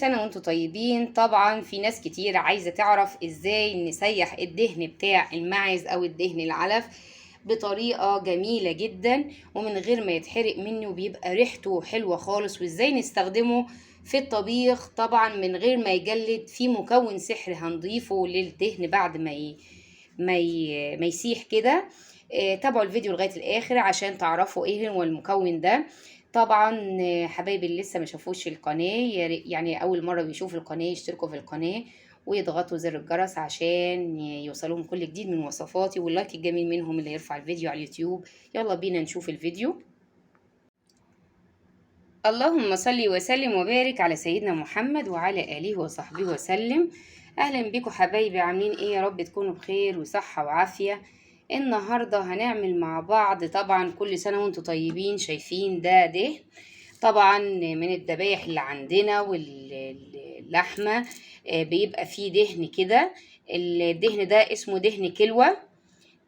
سنة وانتم طيبين. طبعا في ناس كتير عايزة تعرف ازاي نسيح الدهن بتاع الماعز او الدهن العلف بطريقة جميلة جدا ومن غير ما يتحرق مني، وبيبقى ريحته حلوة خالص، وازاي نستخدمه في الطبيخ طبعا من غير ما يجلد. في مكون سحر هنضيفه للدهن بعد ما يسيح كده. تابعوا الفيديو لغاية الآخر عشان تعرفوا ايه هو المكون ده. طبعا حبايبي اللي لسه ما شافوش القناة، يعني أول مرة بيشوفوا القناة يشتركوا في القناة ويضغطوا زر الجرس عشان يوصلهم كل جديد من وصفاتي، واللايك الجميل منهم اللي يرفع الفيديو على اليوتيوب. يلا بينا نشوف الفيديو. اللهم صل وسلم وبارك على سيدنا محمد وعلى آله وصحبه وسلم. أهلا بكم حبايبي، عاملين ايه؟ يا رب تكونوا بخير وصحة وعافية. النهاردة هنعمل مع بعض، طبعا كل سنة وانتم طيبين. شايفين ده طبعا من الذبايح اللي عندنا واللحمة، بيبقى فيه دهن كده. الدهن ده اسمه دهن كلوة،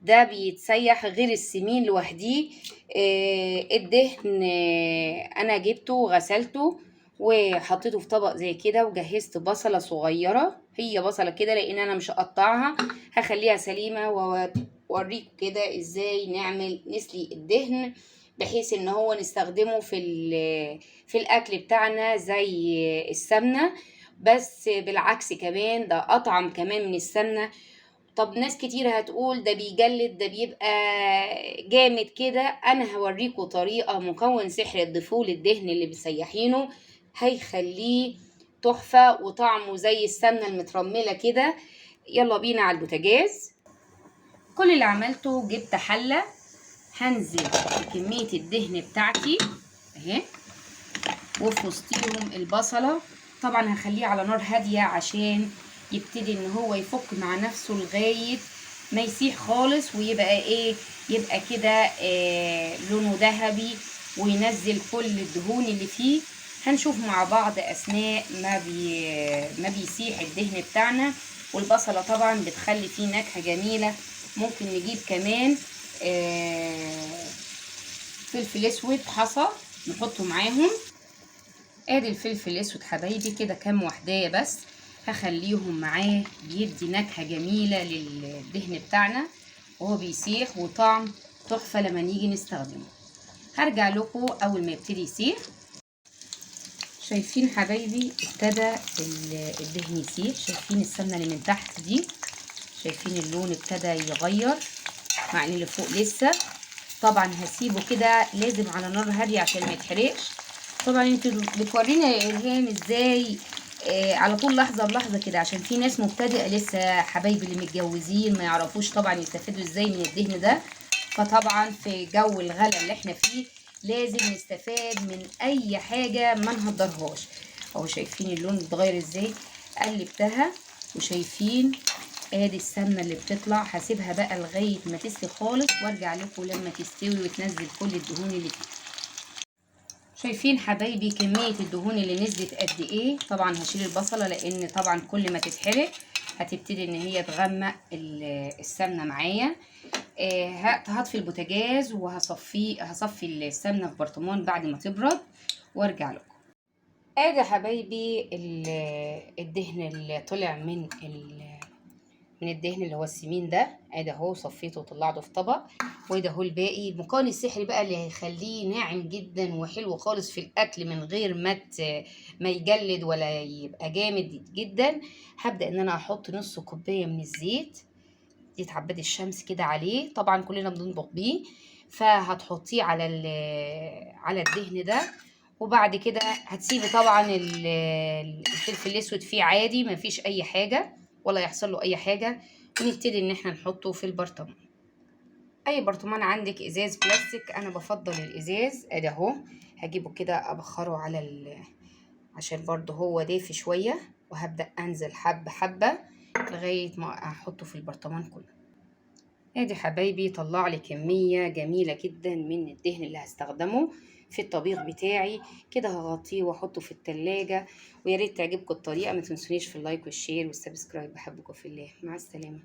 ده بيتسيح غير السمين لوحديه. الدهن انا جبته وغسلته وحطيته في طبق زي كده، وجهزت بصلة صغيرة، هي بصلة كده لان انا مش هقطعها، هخليها سليمة واوريكم كده ازاي نسلي الدهن بحيث ان هو نستخدمه في الاكل بتاعنا زي السمنة، بس بالعكس كمان ده اطعم كمان من السمنة. طب ناس كتير هتقول ده بيجلد، ده بيبقى جامد كده. انا هوريكم طريقة مكون سحر تضيفوه للدهن اللي بتسيحينه، هيخليه تحفة وطعمه زي السمنة المترملة كده. يلا بينا على البوتاجاز. كل اللي عملته جبت حلة، هنزل بكمية الدهن بتاعتي اهي، وفي وسطيهم البصلة. طبعا هخليه على نار هادية عشان يبتدي ان هو يفك مع نفسه لغاية ما يسيح خالص، ويبقى ايه، يبقى كده لونه ذهبي وينزل كل الدهون اللي فيه. هنشوف مع بعض اثناء ما بيسيح الدهن بتاعنا. والبصلة طبعا بتخلي فيه نكهة جميلة. ممكن نجيب كمان فلفل اسود حصى نحطه معاهم. ادي الفلفل الاسود حبايبي كده كام وحدايه بس، هخليهم معاه، بيدي نكهه جميله للدهن بتاعنا وهو بيسيح، وطعم تحفه لما نيجي نستخدمه. هرجع لكم اول ما يبتدي يسيح. شايفين حبايبي ابتدى الدهن يسيح، شايفين السمنه اللي من تحت دي، شايفين اللون ابتدى يغير مع ان اللي فوق لسه. طبعا هسيبه كده لازم على نار هاديه عشان ما يتحرقش. طبعا انتوا بتورينا يا الهام ازاي على طول لحظه بلحظه كده، عشان في ناس مبتدئه لسه حبايبي اللي متجوزين ما يعرفوش طبعا يستفادوا ازاي من الدهن ده. فطبعا في جو الغلا اللي احنا فيه لازم نستفاد من اي حاجه ما نهدرهاش. اهو شايفين اللون اتغير ازاي، قلبتها وشايفين ادي السمنه اللي بتطلع. هسيبها بقى لغايه ما تسلي خالص وارجع لكم لما تستوي وتنزل كل الدهون اللي فيها. شايفين حبايبي كميه الدهون اللي نزلت قد ايه. طبعا هشيل البصله لان طبعا كل ما تتحرق هتبتدي ان هي تغمق السمنه معايا. هطفي البوتاجاز هصفي السمنه في برطمان بعد ما تبرد وارجع لكم. ادي يا حبايبي الدهن اللي طلع من الدهن اللي هو السمين ده، ادي اهو صفيته وطلعته في طبق. وده هو الباقي المكون السحري بقى اللي هيخليه ناعم جدا وحلو خالص في الاكل من غير ما يجلد ولا يبقى جامد جدا. هبدا ان انا احط نص كوبايه من الزيت، زيت عباد الشمس كده عليه، طبعا كلنا بنطبخ بيه. فهتحطيه على الدهن ده، وبعد كده هتسيبي طبعا الفلفل الاسود فيه عادي مفيش اي حاجه ولا يحصل له اي حاجه. ونبتدي ان احنا نحطه في البرطمان، اي برطمان عندك ازاز بلاستيك، انا بفضل الازاز. ادي اهو هجيبه كده ابخره عشان برضه هو دافي شويه، وهبدا انزل حبه حبه لغايه ما احطه في البرطمان كله. ادي حبايبي طلع لي كميه جميله جدا من الدهن اللي هستخدمه في الطبيخ بتاعي. كده هغطيه واحطه في التلاجة. ويا ريت تعجبكم الطريقه، ما تنسونيش في اللايك والشير والسبسكرايب. بحبكم في الله، مع السلامه.